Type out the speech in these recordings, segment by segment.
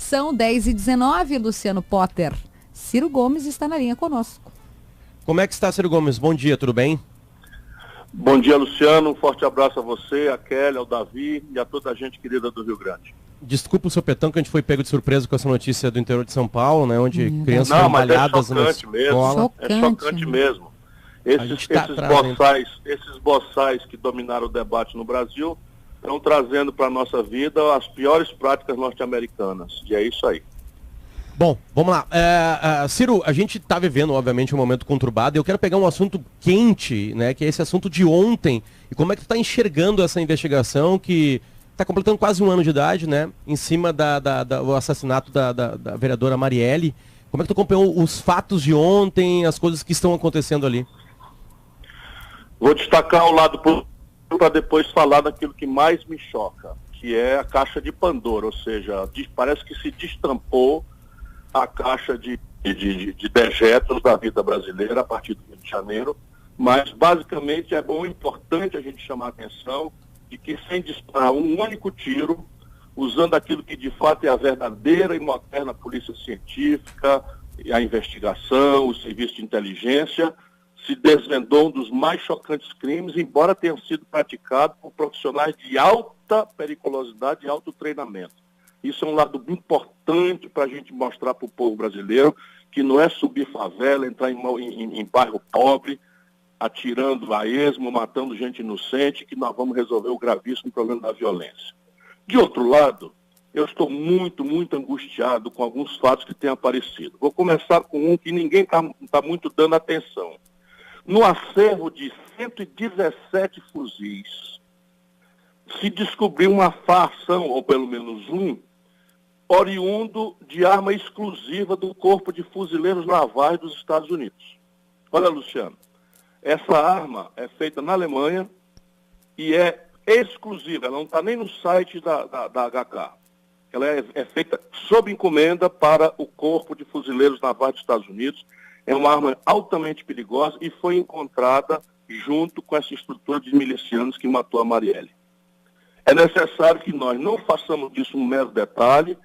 São 10h19, Luciano Potter. Ciro Gomes está na linha conosco. Como é que está, Ciro Gomes? Bom dia, tudo bem? Bom dia, Luciano. Um forte abraço a você, a Kelly, ao Davi e a toda a gente querida do Rio Grande. Desculpa o seu petão, que a gente foi pego de surpresa com essa notícia do interior de São Paulo, né? Onde crianças foram baleadas na escola. É chocante mesmo. Esses boçais que dominaram o debate no Brasil estão trazendo para a nossa vida as piores práticas norte-americanas. E é isso aí. Bom, vamos lá. Ciro, a gente está vivendo, obviamente, um momento conturbado e eu quero pegar um assunto quente, né? Que é esse assunto de ontem. E como é que tu está enxergando essa investigação que está completando quase um ano de idade, né? Em cima do assassinato da vereadora Marielle. Como é que tu acompanhou os fatos de ontem, as coisas que estão acontecendo ali? Vou destacar o lado positivo para depois falar daquilo que mais me choca, que é a caixa de Pandora, ou seja, parece que se destampou a caixa de dejetos da vida brasileira a partir do Rio de Janeiro, mas basicamente é bom e importante a gente chamar a atenção de que sem disparar um único tiro, usando aquilo que de fato é a verdadeira e moderna polícia científica, a investigação, o serviço de inteligência, se desvendou um dos mais chocantes crimes, embora tenha sido praticado por profissionais de alta periculosidade e alto treinamento. Isso é um lado importante para a gente mostrar para o povo brasileiro que não é subir favela, entrar em bairro pobre, atirando a esmo, matando gente inocente, que nós vamos resolver o gravíssimo problema da violência. De outro lado, eu estou muito, muito angustiado com alguns fatos que têm aparecido. Vou começar com um que ninguém está muito dando atenção. No acervo de 117 fuzis, se descobriu uma facção, ou pelo menos um, oriundo de arma exclusiva do Corpo de Fuzileiros Navais dos Estados Unidos. Olha, Luciano, essa arma é feita na Alemanha e é exclusiva, ela não está nem no site da HK. Ela é feita sob encomenda para o Corpo de Fuzileiros Navais dos Estados Unidos. É uma arma altamente perigosa e foi encontrada junto com essa estrutura de milicianos que matou a Marielle. É necessário que nós não façamos disso um mero detalhe,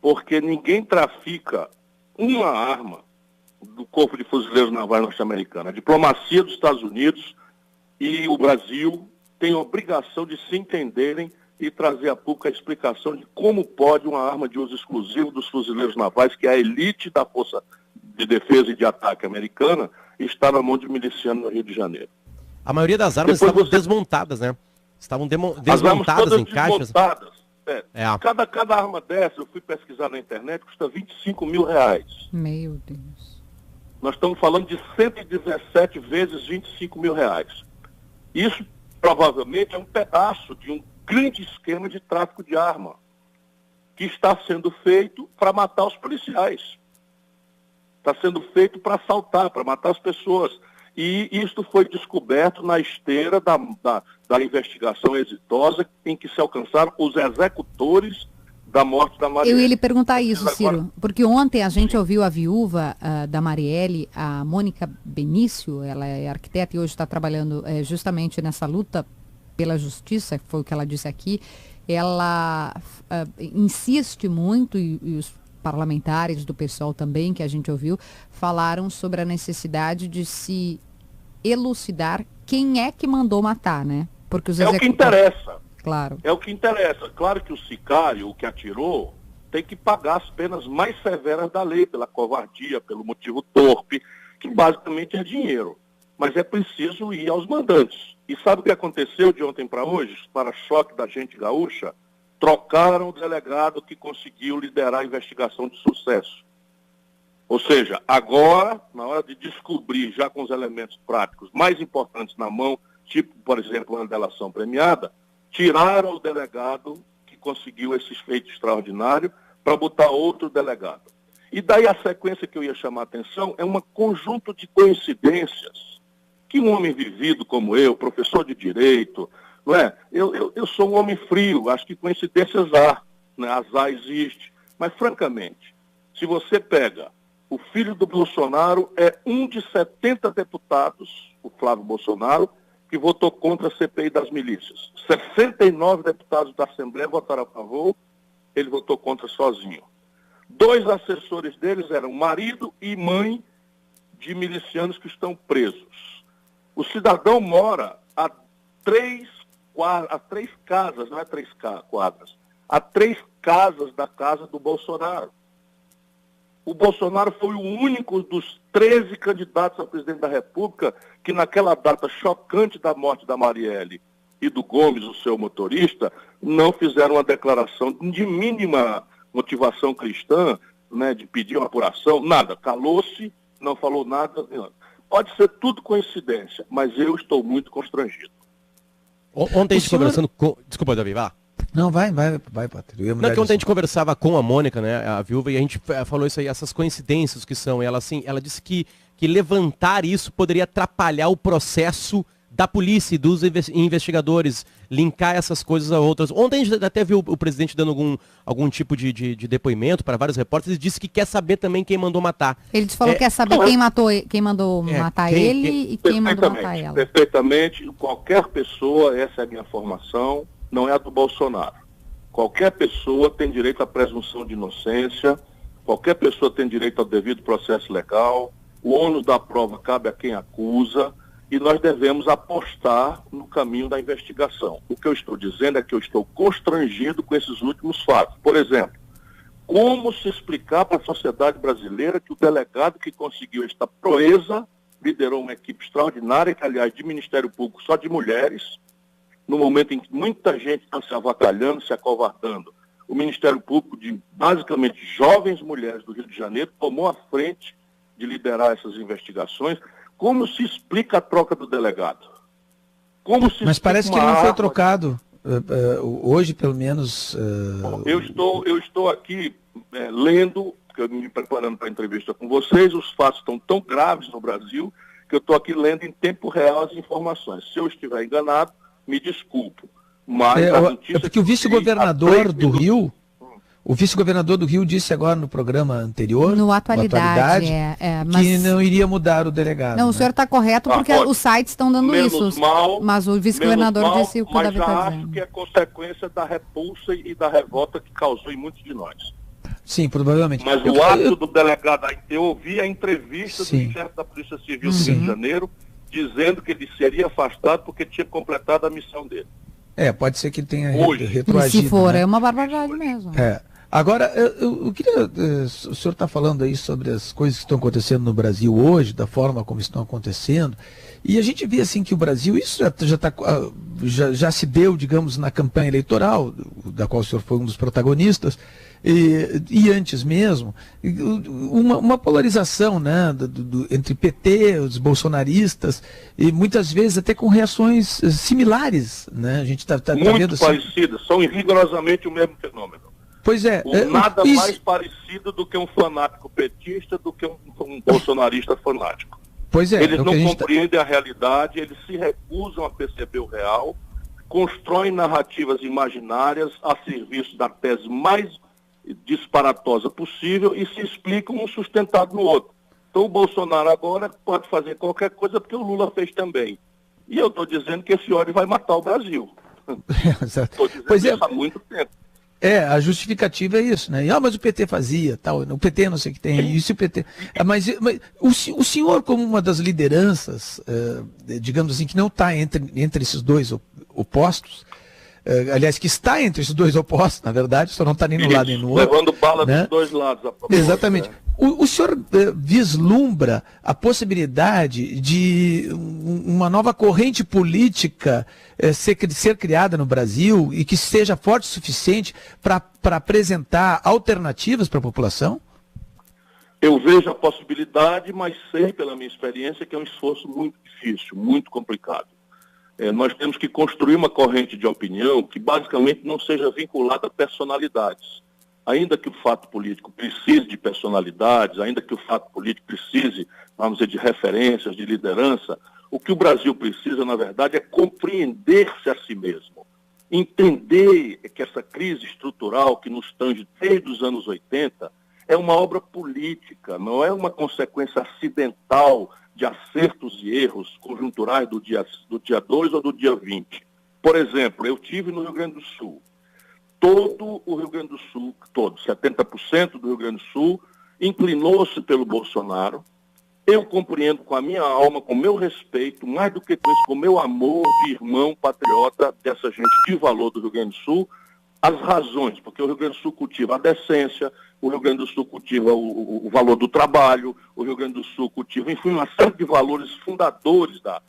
porque ninguém trafica uma arma do Corpo de Fuzileiros Navais norte-americano. A diplomacia dos Estados Unidos e o Brasil têm obrigação de se entenderem e trazer a público a explicação de como pode uma arma de uso exclusivo dos fuzileiros navais, que é a elite da Força de Defesa e de Ataque americana, estar na mão de miliciano no Rio de Janeiro. A maioria das armas estavam desmontadas, né? Estavam desmontadas em caixas. Cada arma dessa, eu fui pesquisar na internet, custa R$25 mil. Meu Deus. Nós estamos falando de 117 vezes R$25 mil. Isso provavelmente é um pedaço de um grande esquema de tráfico de arma que está sendo feito para matar os policiais. Está sendo feito para assaltar, para matar as pessoas. E isto foi descoberto na esteira da investigação exitosa em que se alcançaram os executores da morte da Marielle. Eu ia lhe perguntar isso, Ciro, porque ontem a gente ouviu a viúva da Marielle, a Mônica Benício, ela é arquiteta e hoje está trabalhando justamente nessa luta pela justiça, foi o que ela disse aqui. Ela insiste muito, e os parlamentares do PSOL também, que a gente ouviu, falaram sobre a necessidade de se elucidar quem é que mandou matar, né? Porque os o que interessa. Claro. É o que interessa. Claro que o sicário, o que atirou, tem que pagar as penas mais severas da lei, pela covardia, pelo motivo torpe, que basicamente é dinheiro. Mas é preciso ir aos mandantes. E sabe o que aconteceu de ontem para hoje? Para choque da gente gaúcha, trocaram o delegado que conseguiu liderar a investigação de sucesso. Ou seja, agora, na hora de descobrir, já com os elementos práticos mais importantes na mão, tipo, por exemplo, uma delação premiada, tiraram o delegado que conseguiu esse feito extraordinário para botar outro delegado. E daí a sequência que eu ia chamar a atenção é um conjunto de coincidências que um homem vivido como eu, professor de direito, não é? Eu sou um homem frio, acho que coincidências há, né? Azar existe. Mas, francamente, se você pega o filho do Bolsonaro, é um de 70 deputados, o Flávio Bolsonaro, que votou contra a CPI das milícias. 69 deputados da Assembleia votaram a favor, ele votou contra sozinho. 2 assessores deles eram marido e mãe de milicianos que estão presos. O cidadão mora a 3 casas, não é 3 quadras, a 3 casas da casa do Bolsonaro. O Bolsonaro foi o único dos 13 candidatos a presidente da República que naquela data chocante da morte da Marielle e do Gomes, o seu motorista, não fizeram uma declaração de mínima motivação cristã, né, de pedir uma apuração, nada. Calou-se, não falou nada. Pode ser tudo coincidência, mas eu estou muito constrangido. Ontem a gente conversando com... Desculpa, Davi, vá. Não, vai, Pátrio. Não, que ontem a gente conversava com a Mônica, né, a viúva, e a gente falou isso aí, essas coincidências que são. E ela, assim, ela disse que levantar isso poderia atrapalhar o processo da polícia e dos investigadores, linkar essas coisas a outras. Ontem a gente até viu o presidente dando algum tipo de depoimento para vários repórteres e disse que quer saber também quem mandou matar. Ele falou que quer saber quem mandou matar ele e quem mandou matar ela. Perfeitamente. Qualquer pessoa, essa é a minha formação, não é a do Bolsonaro. Qualquer pessoa tem direito à presunção de inocência, qualquer pessoa tem direito ao devido processo legal, o ônus da prova cabe a quem acusa, e nós devemos apostar no caminho da investigação. O que eu estou dizendo é que eu estou constrangido com esses últimos fatos. Por exemplo, como se explicar para a sociedade brasileira que o delegado que conseguiu esta proeza liderou uma equipe extraordinária, que, aliás, de Ministério Público só de mulheres, no momento em que muita gente está se avacalhando, se acovardando. O Ministério Público, de basicamente jovens mulheres do Rio de Janeiro, tomou a frente de liderar essas investigações. Como se explica a troca do delegado? Mas parece que não foi trocado. Hoje, pelo menos... Bom, eu estou aqui lendo, porque eu me preparando para a entrevista com vocês, os fatos estão tão graves no Brasil, que eu estou aqui lendo em tempo real as informações. Se eu estiver enganado, me desculpo. Mas porque o vice-governador do Rio... O vice-governador do Rio disse agora no programa anterior, no Atualidade, mas... que não iria mudar o delegado. Não, o senhor está correto porque os sites estão dando isso. Mas o vice-governador disse o que o Davi está dizendo. Acho que é consequência da repulsa e da revolta que causou em muitos de nós. Sim, provavelmente. Mas o ato do delegado, eu ouvi a entrevista do chefe da Polícia Civil do Rio de Janeiro, dizendo que ele seria afastado porque tinha completado a missão dele. Pode ser que ele tenha retroagido. Se for, é uma barbaridade mesmo. Agora, eu queria... O senhor está falando aí sobre as coisas que estão acontecendo no Brasil hoje, da forma como estão acontecendo, e a gente vê assim que o Brasil, isso já se deu, digamos, na campanha eleitoral, da qual o senhor foi um dos protagonistas, e antes mesmo, uma polarização, né, entre PT, os bolsonaristas, e muitas vezes até com reações similares, né? A gente está muito vendo assim, parecidas, são rigorosamente o mesmo fenômeno. Pois é. Nada mais parecido do que um fanático petista do que um bolsonarista fanático. Pois é. Eles não compreendem a realidade, eles se recusam a perceber o real, constroem narrativas imaginárias a serviço da tese mais disparatosa possível e se explicam um sustentado no outro. Então o Bolsonaro agora pode fazer qualquer coisa porque o Lula fez também. E eu estou dizendo que esse ódio vai matar o Brasil. Estou dizendo isso há muito tempo. A justificativa é isso, né? Mas o PT fazia, tal, o PT não sei o que tem, isso o PT... Mas o senhor, como uma das lideranças, digamos assim, que não está entre esses dois opostos, aliás, que está entre esses dois opostos, na verdade, só não está nem no lado nem no outro. Levando bala, né, dos dois lados. Exatamente. O senhor vislumbra a possibilidade de uma nova corrente política ser criada no Brasil e que seja forte o suficiente para apresentar alternativas para a população? Eu vejo a possibilidade, mas sei pela minha experiência que é um esforço muito difícil, muito complicado. Nós temos que construir uma corrente de opinião que basicamente não seja vinculada a personalidades. Ainda que o fato político precise de personalidades, ainda que o fato político precise, vamos dizer, de referências, de liderança, o que o Brasil precisa, na verdade, é compreender-se a si mesmo. Entender que essa crise estrutural que nos tange desde os anos 80 é uma obra política, não é uma consequência acidental de acertos e erros conjunturais do dia 2 ou do dia 20. Por exemplo, eu estive no Rio Grande do Sul. todo o Rio Grande do Sul, 70% do Rio Grande do Sul, inclinou-se pelo Bolsonaro. Eu compreendo com a minha alma, com o meu respeito, mais do que com isso, com o meu amor de irmão patriota dessa gente de valor do Rio Grande do Sul, as razões, porque o Rio Grande do Sul cultiva a decência, o Rio Grande do Sul cultiva o valor do trabalho, o Rio Grande do Sul cultiva, enfim, uma série de valores fundadores da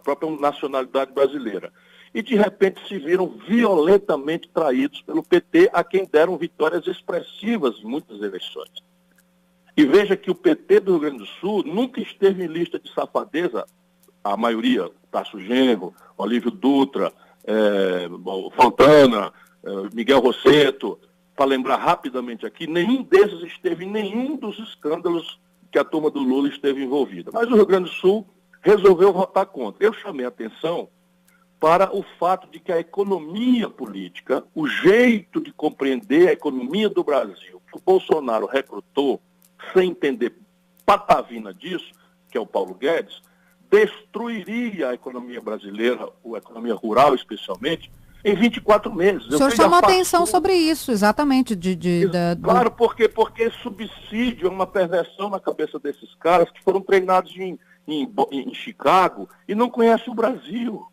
própria nacionalidade brasileira. E, de repente, se viram violentamente traídos pelo PT, a quem deram vitórias expressivas em muitas eleições. E veja que o PT do Rio Grande do Sul nunca esteve em lista de safadeza, a maioria, Tasso Genro, Olívio Dutra, Fontana, Miguel Rosseto, para lembrar rapidamente aqui, nenhum desses esteve em nenhum dos escândalos que a turma do Lula esteve envolvida. Mas o Rio Grande do Sul resolveu votar contra. Eu chamei a atenção para o fato de que a economia política, o jeito de compreender a economia do Brasil, que o Bolsonaro recrutou, sem entender patavina disso, que é o Paulo Guedes, destruiria a economia brasileira, a economia rural especialmente, em 24 meses. O senhor chamou atenção sobre isso, exatamente. Claro, porque subsídio é uma perversão na cabeça desses caras que foram treinados em Chicago e não conhecem o Brasil.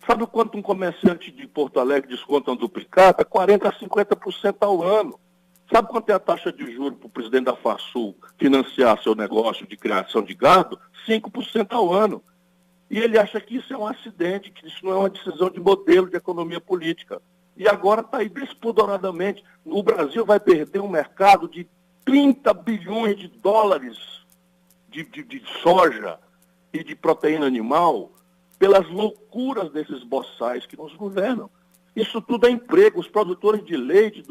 Sabe quanto um comerciante de Porto Alegre desconta um duplicata? 40% a 50% ao ano. Sabe quanto é a taxa de juros para o presidente da FASUL financiar seu negócio de criação de gado? 5% ao ano. E ele acha que isso é um acidente, que isso não é uma decisão de modelo de economia política. E agora está aí despudoradamente. O Brasil vai perder um mercado de 30 bilhões de dólares de soja e de proteína animal pelas loucuras desses boçais que nos governam. Isso tudo é emprego. Os produtores de leite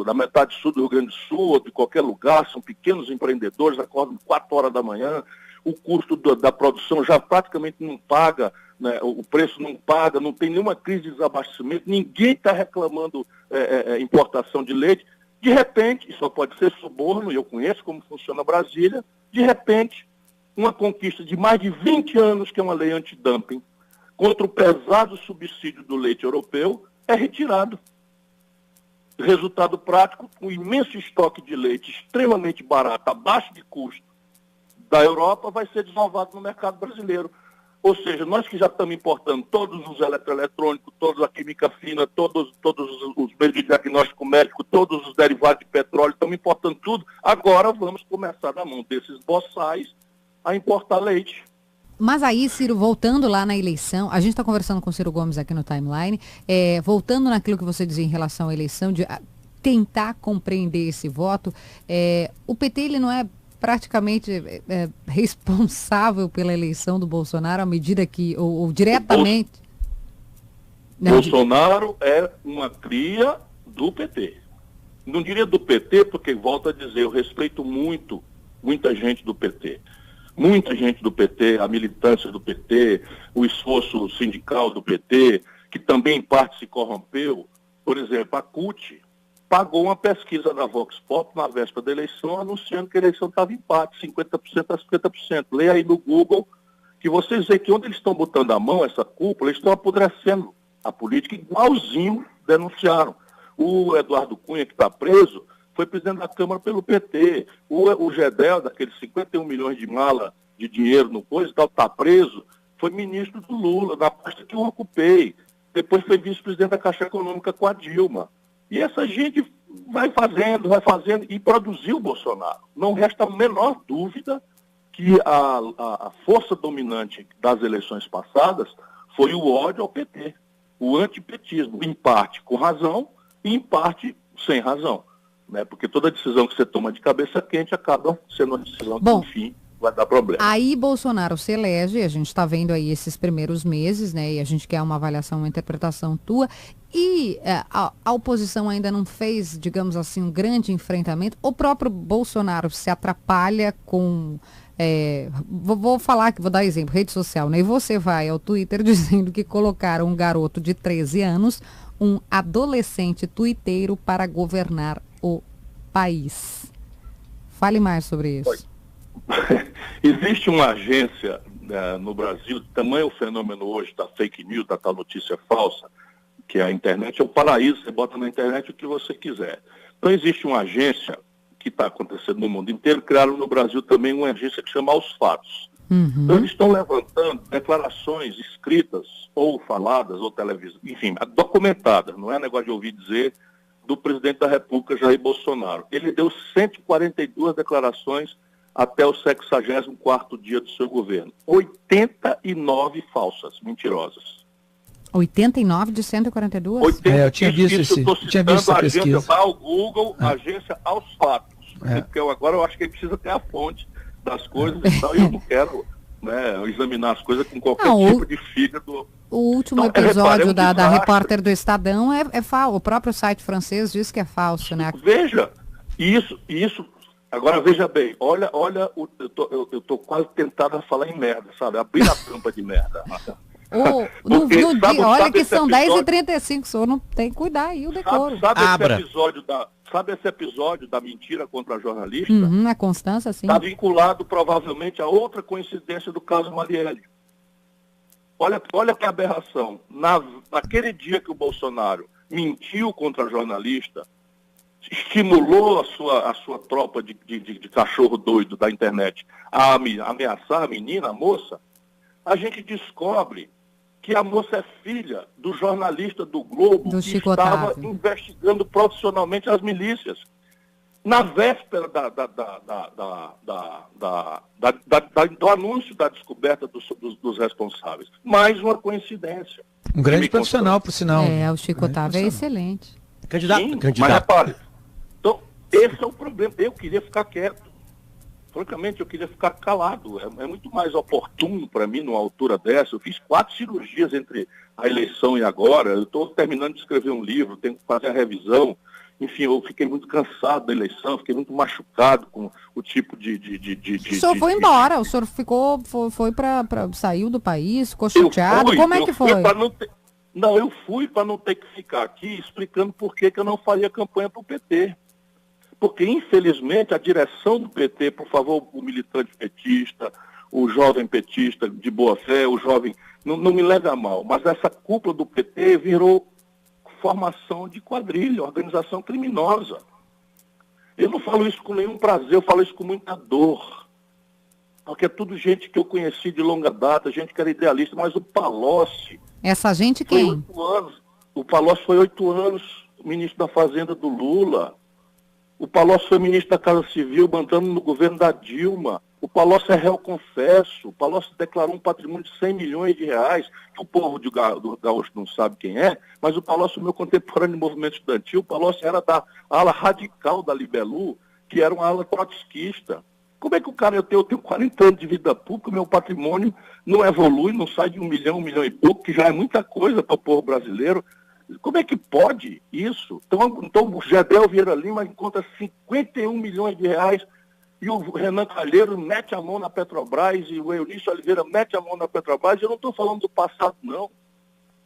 da metade sul do Rio Grande do Sul, ou de qualquer lugar, são pequenos empreendedores, acordam 4 horas da manhã, o custo da produção já praticamente não paga, né, o preço não paga, não tem nenhuma crise de desabastecimento, ninguém está reclamando importação de leite. De repente, isso só pode ser suborno, e eu conheço como funciona Brasília, de repente, uma conquista de mais de 20 anos, que é uma lei antidumping, contra o pesado subsídio do leite europeu, é retirado. Resultado prático, um imenso estoque de leite extremamente barato, abaixo de custo, da Europa, vai ser desovado no mercado brasileiro. Ou seja, nós que já estamos importando todos os eletroeletrônicos, toda a química fina, todos os meios de diagnóstico médico, todos os derivados de petróleo, estamos importando tudo, agora vamos começar na mão desses boçais a importar leite. Mas aí, Ciro, voltando lá na eleição, a gente está conversando com o Ciro Gomes aqui no Timeline, voltando naquilo que você dizia em relação à eleição, de tentar compreender esse voto, o PT ele não é praticamente responsável pela eleição do Bolsonaro, à medida que, ou diretamente... Bolsonaro é uma cria do PT. Não diria do PT, porque, volto a dizer, eu respeito muita gente do PT. Muita gente do PT, a militância do PT, o esforço sindical do PT, que também em parte se corrompeu. Por exemplo, a CUT pagou uma pesquisa da Vox Pop na véspera da eleição, anunciando que a eleição estava em empate, 50% a 50%. Leia aí no Google, que vocês veem que onde eles estão botando a mão, essa cúpula, eles estão apodrecendo a política, igualzinho denunciaram. O Eduardo Cunha, que está preso, foi presidente da Câmara pelo PT. O Gedel, daqueles 51 milhões de mala de dinheiro no coisa e tal, está preso, foi ministro do Lula, na pasta que eu ocupei. Depois foi vice-presidente da Caixa Econômica com a Dilma. E essa gente vai fazendo, e produziu o Bolsonaro. Não resta a menor dúvida que a força dominante das eleições passadas foi o ódio ao PT, o antipetismo, em parte com razão e em parte sem razão. Né? Porque toda decisão que você toma de cabeça quente acaba sendo uma decisão que, enfim, vai dar problema. Aí Bolsonaro se elege, a gente está vendo aí esses primeiros meses, né? E a gente quer uma avaliação, uma interpretação tua. E a oposição ainda não fez, digamos assim, um grande enfrentamento. O próprio Bolsonaro se atrapalha com... vou dar exemplo, rede social, né? E você vai ao Twitter dizendo que colocaram um garoto de 13 anos, um adolescente tuiteiro, para governar o país. Fale mais sobre isso. Existe uma agência no Brasil, tamanho o fenômeno hoje da fake news, da tal notícia falsa, que a internet é o paraíso, você bota na internet o que você quiser. Então existe uma agência que está acontecendo no mundo inteiro, criaram no Brasil também uma agência que chama Aos Fatos. Então eles estão levantando declarações escritas, ou faladas, ou televisão, enfim, documentadas, não é negócio de ouvir dizer, do presidente da República, Jair Bolsonaro. Ele deu 142 declarações até o 64º dia do seu governo. 89 falsas, mentirosas. 89 de 142? Eu tinha visto essa pesquisa. Agência ao Google, agência Aos Fatos. Porque agora eu acho que ele precisa ter a fonte das coisas e tal, e eu não quero, né, examinar as coisas com qualquer tipo de fígado. O último episódio da repórter do Estadão é falso. O próprio site francês diz que é falso, né? Veja, isso. Agora veja bem, olha, eu tô quase tentado a falar em merda, sabe? Abrir a tampa de merda. Olha que são 10h35, o senhor não tem que cuidar aí o decoro. Sabe esse episódio da mentira contra a jornalista? A Constância, sim. Está vinculado provavelmente a outra coincidência do caso Marielle. Olha que aberração. Naquele dia que o Bolsonaro mentiu contra a jornalista, estimulou a sua tropa de cachorro doido da internet a ameaçar a menina, a moça, a gente descobre que a moça é filha do jornalista do Globo que estava investigando profissionalmente as milícias. Na véspera do anúncio da descoberta dos responsáveis. Mais uma coincidência. Um grande profissional, por sinal. O Chico Otávio é excelente. Candidato. Mas repare, então, esse é o problema. Eu queria ficar quieto. Francamente, eu queria ficar calado. É muito mais oportuno para mim, numa altura dessa. Eu fiz 4 cirurgias entre a eleição e agora. Eu estou terminando de escrever um livro, tenho que fazer a revisão. Enfim, eu fiquei muito cansado da eleição, fiquei muito machucado com o tipo de... O senhor foi embora, o senhor saiu do país, ficou chateado, como é que foi? Eu fui para não ter que ficar aqui explicando por que eu não faria campanha para o PT. Porque, infelizmente, a direção do PT, por favor, o militante petista, o jovem petista de boa fé, o jovem, não me leve a mal, mas essa cúpula do PT virou formação de quadrilha, organização criminosa. Eu não falo isso com nenhum prazer, eu falo isso com muita dor. Porque é tudo gente que eu conheci de longa data, gente que era idealista, mas o Palocci... Essa gente quem? O Palocci foi 8 anos ministro da Fazenda do Lula. O Palocci foi ministro da Casa Civil, mandando no governo da Dilma. O Palocci é réu confesso. O Palocci declarou um patrimônio de 100 milhões de reais, que o povo do Gaúcho não sabe quem é, mas o Palocci é o meu contemporâneo no movimento estudantil. O Palocci era da ala radical da Libelu, que era uma ala trotskista. Como é que o cara, eu tenho 40 anos de vida pública, meu patrimônio não evolui, não sai de 1 milhão e pouco, que já é muita coisa para o povo brasileiro. Como é que pode isso? Então o Gedel Vieira Lima encontra 51 milhões de reais e o Renan Calheiros mete a mão na Petrobras e o Eunício Oliveira mete a mão na Petrobras. Eu não estou falando do passado, não.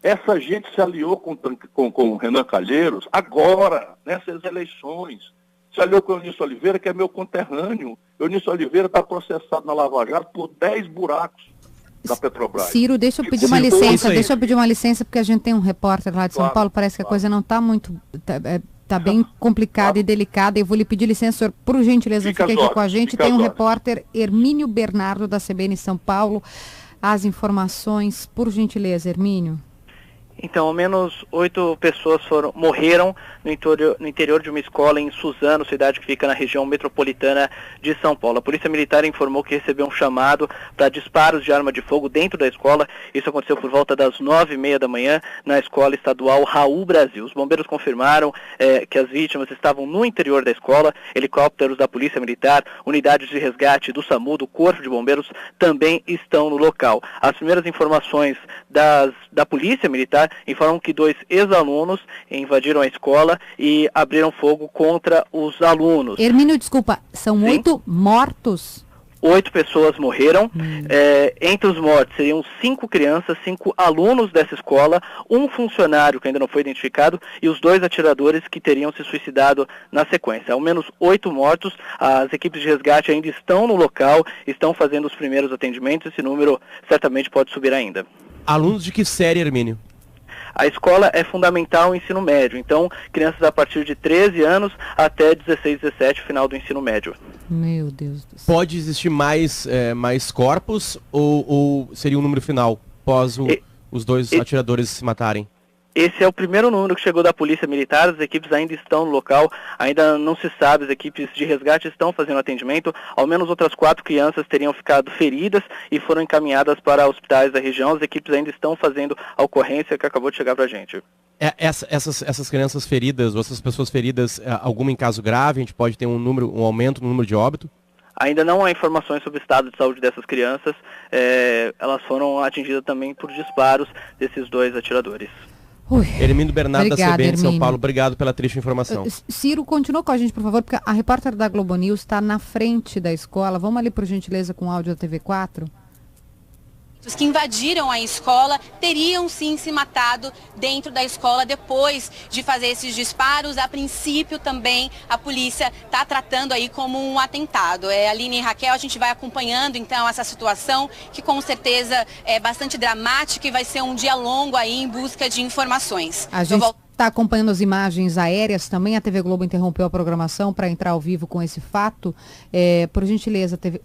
Essa gente se aliou com o Renan Calheiros agora, nessas eleições. Se aliou com o Eunício Oliveira, que é meu conterrâneo. O Eunício Oliveira está processado na Lava Jato por 10 buracos da Petrobras. Ciro, deixa eu pedir uma licença, porque a gente tem um repórter lá de São Paulo, parece que a coisa não está muito... Está bem complicada e delicada. Eu vou lhe pedir licença, senhor, por gentileza, fique aqui com a gente. Tem um repórter, Hermínio Bernardo, da CBN São Paulo. As informações, por gentileza, Hermínio. Então, ao menos 8 pessoas morreram no interior de uma escola em Suzano, cidade que fica na região metropolitana de São Paulo. A Polícia Militar informou que recebeu um chamado para disparos de arma de fogo dentro da escola. Isso aconteceu por volta das 9h30 da manhã na Escola Estadual Raul Brasil. Os bombeiros confirmaram que as vítimas estavam no interior da escola. Helicópteros da Polícia Militar, unidades de resgate do SAMU, do Corpo de Bombeiros, também estão no local. As primeiras informações da Polícia Militar informaram que 2 ex-alunos invadiram a escola e abriram fogo contra os alunos. Hermínio, desculpa, são 8 mortos? 8 pessoas morreram. Entre os mortos seriam 5 crianças, 5 alunos dessa escola, um funcionário que ainda não foi identificado e os 2 atiradores que teriam se suicidado na sequência. Ao menos 8 mortos. As equipes de resgate ainda estão no local, estão fazendo os primeiros atendimentos. Esse número certamente pode subir ainda. Alunos de que série, Hermínio? A escola é fundamental o ensino médio, então crianças a partir de 13 anos até 16, 17, final do ensino médio. Meu Deus do céu. Pode existir mais corpos ou seria um número final, após os dois atiradores se matarem? Esse é o primeiro número que chegou da Polícia Militar, as equipes ainda estão no local, ainda não se sabe, as equipes de resgate estão fazendo atendimento, ao menos outras 4 crianças teriam ficado feridas e foram encaminhadas para hospitais da região, as equipes ainda estão fazendo a ocorrência que acabou de chegar para a gente. Essas crianças feridas, ou essas pessoas feridas, alguma em caso grave, a gente pode ter um aumento no número de óbito? Ainda não há informações sobre o estado de saúde dessas crianças, elas foram atingidas também por disparos desses 2 atiradores. Hermínio Bernardo, obrigada, da CBN de São Hermínio. Paulo, obrigado pela triste informação. Ciro, continua com a gente, por favor, porque a repórter da Globo News está na frente da escola. Vamos ali, por gentileza, com o áudio da TV4? Os que invadiram a escola teriam sim se matado dentro da escola depois de fazer esses disparos. A princípio também a polícia está tratando aí como um atentado. Aline e Raquel, a gente vai acompanhando então essa situação que com certeza é bastante dramática e vai ser um dia longo aí em busca de informações. A gente está acompanhando as imagens aéreas também. A TV Globo interrompeu a programação para entrar ao vivo com esse fato. Por gentileza, TV...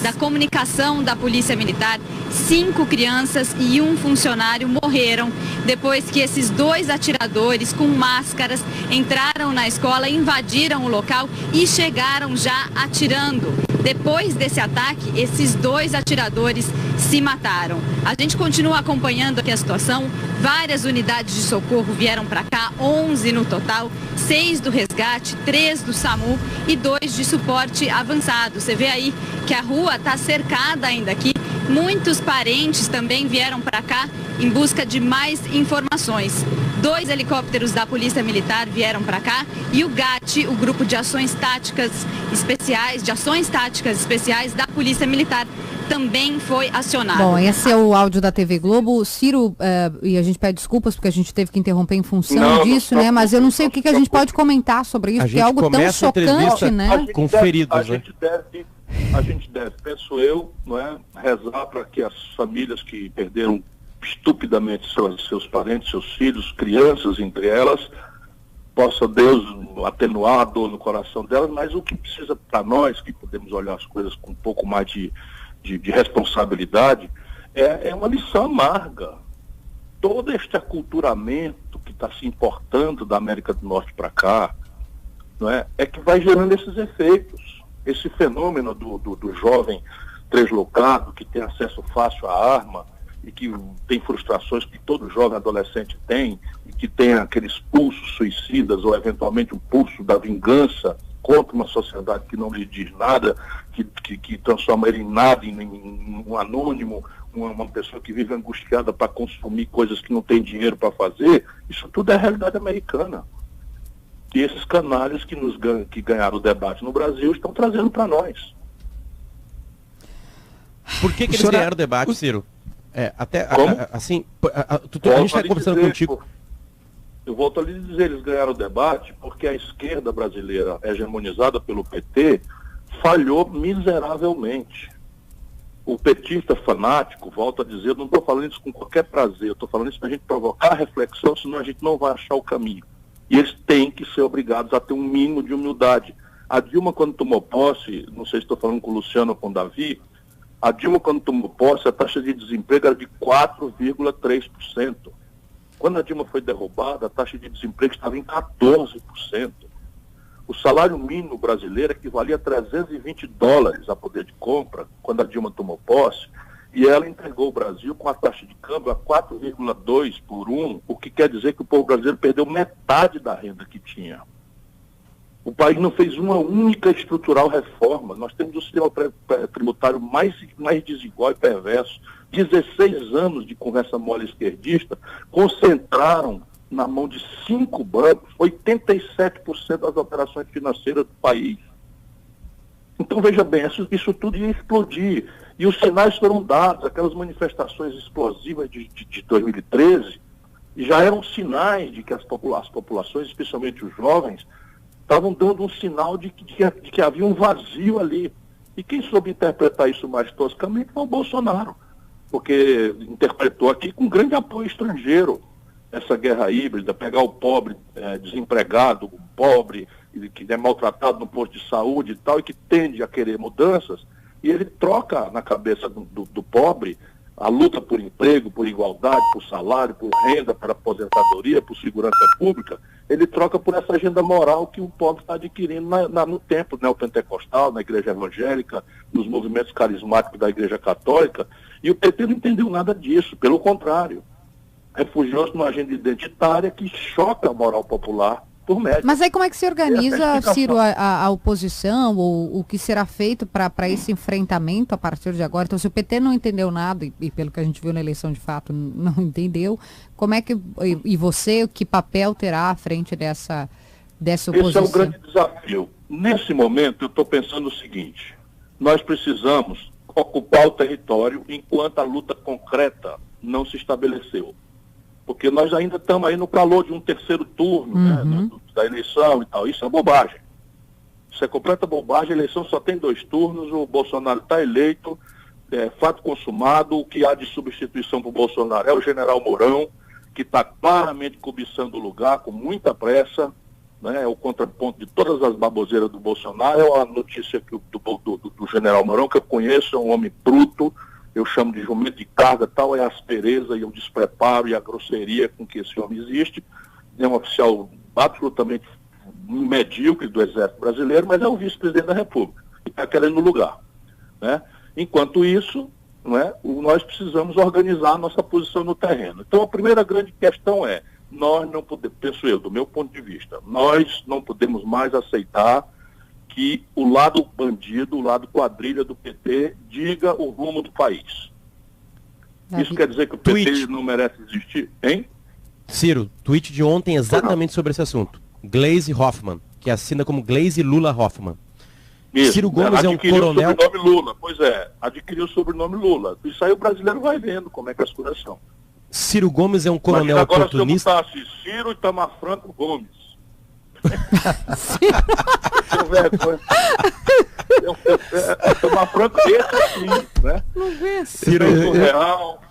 Da comunicação da Polícia Militar, 5 crianças e 1 funcionário morreram depois que esses 2 atiradores com máscaras entraram na escola, invadiram o local e chegaram já atirando. Depois desse ataque, esses 2 atiradores se mataram. A gente continua acompanhando aqui a situação. Várias unidades de socorro vieram para cá, 11 no total, 6 do resgate, 3 do SAMU e 2 de suporte avançado. Você vê aí que a rua está cercada ainda aqui. Muitos parentes também vieram para cá em busca de mais informações. 2 helicópteros da Polícia Militar vieram para cá e o GAT, o Grupo de Ações Táticas Especiais da Polícia Militar, também foi acionado. Bom, esse é o áudio da TV Globo. Ciro, e a gente pede desculpas porque a gente teve que interromper em função disso, né? Mas eu não sei o que a gente pode comentar sobre isso, porque é algo tão chocante, né? Com feridos, né? A gente deve, penso eu, não é, rezar para que as famílias que perderam estupidamente seus parentes, seus filhos, crianças entre elas, possa Deus atenuar a dor no coração delas, mas o que precisa para nós, que podemos olhar as coisas com um pouco mais de responsabilidade, é uma lição amarga. Todo este aculturamento que está se importando da América do Norte para cá, não é que vai gerando esses efeitos. Esse fenômeno do jovem translocado, que tem acesso fácil à arma e que tem frustrações que todo jovem adolescente tem, e que tem aqueles pulsos suicidas ou eventualmente o pulso da vingança contra uma sociedade que não lhe diz nada, que transforma ele em nada, em um anônimo, uma pessoa que vive angustiada para consumir coisas que não tem dinheiro para fazer. Isso tudo é realidade americana. E esses canalhas que ganharam o debate no Brasil estão trazendo para nós. Por que eles ganharam o debate, Ciro? Assim, a gente está conversando contigo. Eu volto a lhe dizer, eles ganharam o debate porque a esquerda brasileira, hegemonizada pelo PT, falhou miseravelmente. O petista fanático, volto a dizer, não estou falando isso com qualquer prazer, eu estou falando isso para a gente provocar reflexão, senão a gente não vai achar o caminho. E eles têm que ser obrigados a ter um mínimo de humildade. A Dilma, quando tomou posse, não sei se estou falando com o Luciano ou com o Davi, a Dilma, quando tomou posse, a taxa de desemprego era de 4,3%. Quando a Dilma foi derrubada, a taxa de desemprego estava em 14%. O salário mínimo brasileiro equivalia a $320 a poder de compra, quando a Dilma tomou posse, e ela entregou o Brasil com a taxa de câmbio a 4,2 por 1, o que quer dizer que o povo brasileiro perdeu metade da renda que tinha. O país não fez uma única estrutural reforma. Nós temos o sistema tributário mais desigual e perverso. 16 anos de conversa mole esquerdista concentraram na mão de 5 bancos 87% das operações financeiras do país. Então, veja bem, isso tudo ia explodir. E os sinais foram dados, aquelas manifestações explosivas de 2013, já eram sinais de que as populações, especialmente os jovens, estavam dando um sinal de que havia um vazio ali. E quem soube interpretar isso mais toscamente foi o Bolsonaro, porque interpretou aqui com grande apoio estrangeiro. essa guerra híbrida, pegar o pobre desempregado, o pobre que é maltratado no posto de saúde e tal, e que tende a querer mudanças, e ele troca na cabeça do pobre a luta por emprego, por igualdade, por salário, por renda, por aposentadoria, por segurança pública, ele troca por essa agenda moral que o pobre está adquirindo no templo neopentecostal, na igreja evangélica, nos movimentos carismáticos da igreja católica, e o PT não entendeu nada disso, pelo contrário. Refugiou-se numa agenda identitária que choca a moral popular por média. Mas aí como é que se organiza, Ciro, a oposição, ou o que será feito para esse enfrentamento a partir de agora? Então, se o PT não entendeu nada, e pelo que a gente viu na eleição de fato não entendeu, como é que, e você, que papel terá à frente dessa oposição? Esse é o grande desafio. Nesse momento, eu estou pensando o seguinte: nós precisamos ocupar o território enquanto a luta concreta não se estabeleceu. Porque nós ainda estamos aí no calor de um terceiro turno, né, da eleição e tal. Isso é bobagem. Isso é completa bobagem. A eleição só tem 2 turnos, o Bolsonaro está eleito, fato consumado. O que há de substituição para o Bolsonaro é o general Mourão, que está claramente cobiçando o lugar com muita pressa, né, é o contraponto de todas as baboseiras do Bolsonaro. É a notícia que do general Mourão, que eu conheço, é um homem bruto, eu chamo de jumento de carga, tal é a aspereza e o despreparo e a grosseria com que esse homem existe. É um oficial absolutamente medíocre do Exército Brasileiro, mas é o vice-presidente da República e está querendo lugar, né? Enquanto isso, né, nós precisamos organizar a nossa posição no terreno. Então, a primeira grande questão é: nós não podemos, penso eu, do meu ponto de vista, nós não podemos mais aceitar que o lado bandido, o lado quadrilha do PT diga o rumo do país. Isso quer dizer que o PT não merece existir, hein? Ciro, tweet de ontem exatamente sobre esse assunto. Gleisi Hoffmann, que assina como Gleisi Lula Hoffmann. Isso, Ciro Gomes é um coronel... Adquiriu o sobrenome Lula, pois é, adquiriu o sobrenome Lula. Isso aí o brasileiro vai vendo como é que as coisas são. Ciro Gomes é um coronel agora, oportunista... Agora se eu botasse Ciro Itamar Franco Gomes. Itamar Franco, esse assim, né? Não vê. Ciro Real.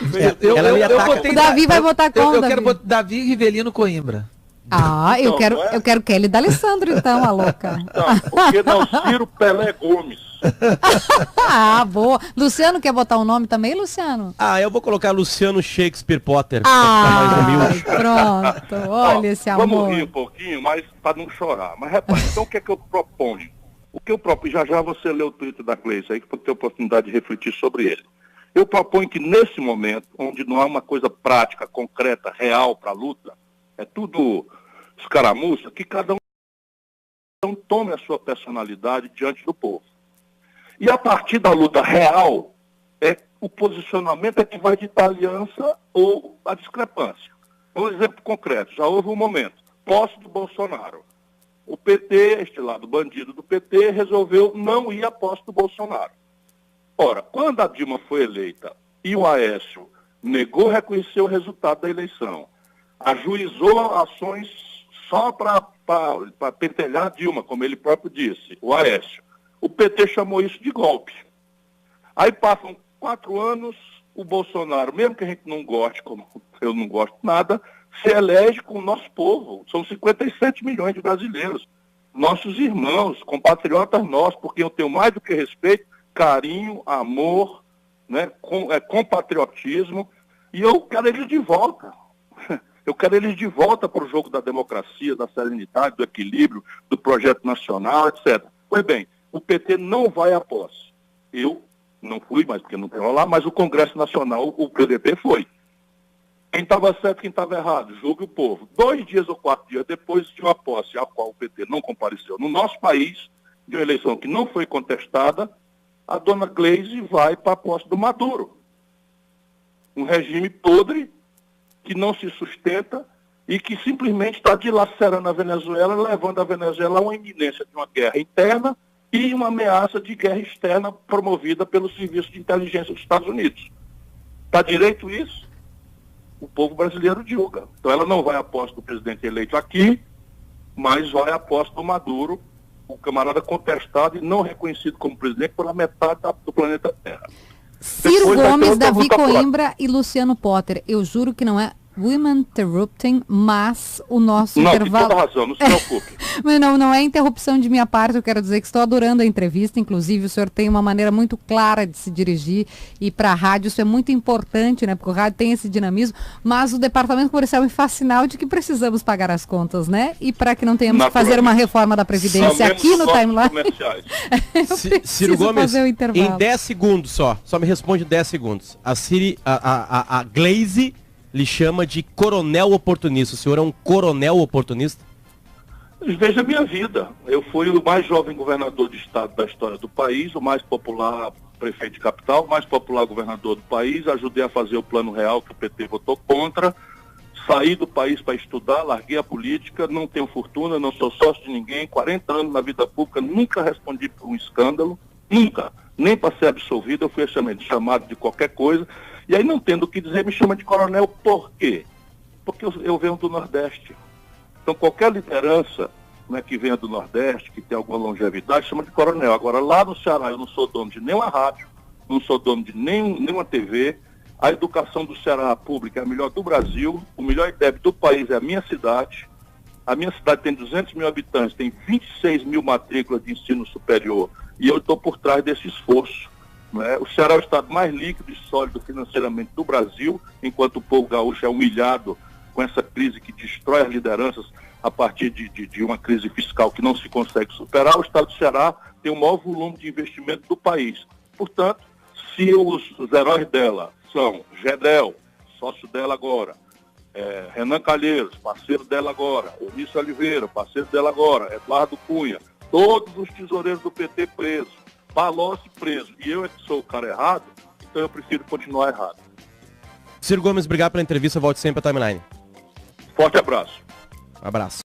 O Davi vai votar com eu quero botar Davi Rivelino Coimbra. Ah, eu quero Kelly D'Alessandro, então, a louca. Não, porque não, Ciro Pelé Gomes. Ah, boa. Luciano quer botar um nome também, Luciano? Ah, eu vou colocar Luciano Shakespeare Potter. Pronto. Olha esse amor. Vamos rir um pouquinho, mas para não chorar. Mas repare, então o que é que eu proponho? O que eu proponho, já você leu o Twitter da Gleisi aí, que pode ter oportunidade de refletir sobre ele. Eu proponho que nesse momento, onde não há uma coisa prática, concreta, real para a luta, é tudo escaramuça, que cada um tome a sua personalidade diante do povo. E a partir da luta real, o posicionamento é que vai ditar a aliança ou a discrepância. Um exemplo concreto, já houve um momento, posse do Bolsonaro. O PT, este lado bandido do PT, resolveu não ir à posse do Bolsonaro. Ora, quando a Dilma foi eleita e o Aécio negou reconhecer o resultado da eleição, ajuizou ações só para pentelhar a Dilma, como ele próprio disse, o Aécio. O PT chamou isso de golpe. Aí passam 4 anos, o Bolsonaro, mesmo que a gente não goste, como eu não gosto nada, se elege com o nosso povo. São 57 milhões de brasileiros, nossos irmãos, compatriotas nossos, porque eu tenho mais do que respeito, carinho, amor, né, compatriotismo, e eu quero eles de volta. Eu quero eles de volta para o jogo da democracia, da serenidade, do equilíbrio, do projeto nacional, etc. Pois bem, o PT não vai à posse. Eu não fui, mas porque não tenho lá, mas o Congresso Nacional, o PDT foi. Quem estava certo, quem estava errado, julgue o povo. 2 dias ou 4 dias depois de uma posse a qual o PT não compareceu no nosso país, de uma eleição que não foi contestada, a dona Gleisi vai para a posse do Maduro. Um regime podre, que não se sustenta e que simplesmente está dilacerando a Venezuela, levando a Venezuela a uma iminência de uma guerra interna e uma ameaça de guerra externa promovida pelo Serviço de Inteligência dos Estados Unidos. Está direito isso? O povo brasileiro julga. Então ela não vai à posse do presidente eleito aqui, mas vai à posse do Maduro, o camarada contestado e não reconhecido como presidente pela metade do planeta Terra. Ciro Gomes, Davi Coimbra e Luciano Potter. Eu juro que não é Women Interrupting, mas o nosso Não, intervalo... tem toda razão, não se preocupe. Mas não é interrupção de minha parte, eu quero dizer que estou adorando a entrevista, inclusive o senhor tem uma maneira muito clara de se dirigir e para a rádio isso é muito importante, né, porque o rádio tem esse dinamismo, mas o departamento comercial me faz sinal de que precisamos pagar as contas, né, e para que não tenhamos que fazer uma reforma da Previdência aqui no timeline, Ciro Gomes, em 10 segundos só me responde 10 segundos, a Glaze lhe chama de coronel oportunista, o senhor é um coronel oportunista? Veja a minha vida. Eu fui o mais jovem governador de estado da história do país, o mais popular prefeito de capital, o mais popular governador do país. Ajudei a fazer o Plano Real, que o PT votou contra. Saí do país para estudar, larguei a política, não tenho fortuna, não sou sócio de ninguém. 40 anos na vida pública, nunca respondi por um escândalo, nunca. Nem para ser absolvido, eu fui chamado de qualquer coisa. E aí, não tendo o que dizer, me chama de coronel. Por quê? Porque eu venho do Nordeste. Então, qualquer liderança, né, que venha do Nordeste, que tem alguma longevidade, chama de coronel. Agora, lá no Ceará, eu não sou dono de nenhuma rádio, não sou dono de nenhuma TV. A educação do Ceará pública é a melhor do Brasil. O melhor IDEB do país é a minha cidade. A minha cidade tem 200 mil habitantes, tem 26 mil matrículas de ensino superior. E eu estou por trás desse esforço. Né? O Ceará é o estado mais líquido e sólido financeiramente do Brasil, enquanto o povo gaúcho é humilhado com essa crise que destrói as lideranças a partir de uma crise fiscal que não se consegue superar. O estado do Ceará tem o maior volume de investimento do país. Portanto, se os heróis dela são Gedel, sócio dela agora, Renan Calheiros, parceiro dela agora, Onísio Oliveira, parceiro dela agora, Eduardo Cunha, todos os tesoureiros do PT presos, Palocci preso, e eu é que sou o cara errado, então eu prefiro continuar errado. Ciro Gomes, obrigado pela entrevista, volte sempre à Timeline. Forte abraço. Um abraço.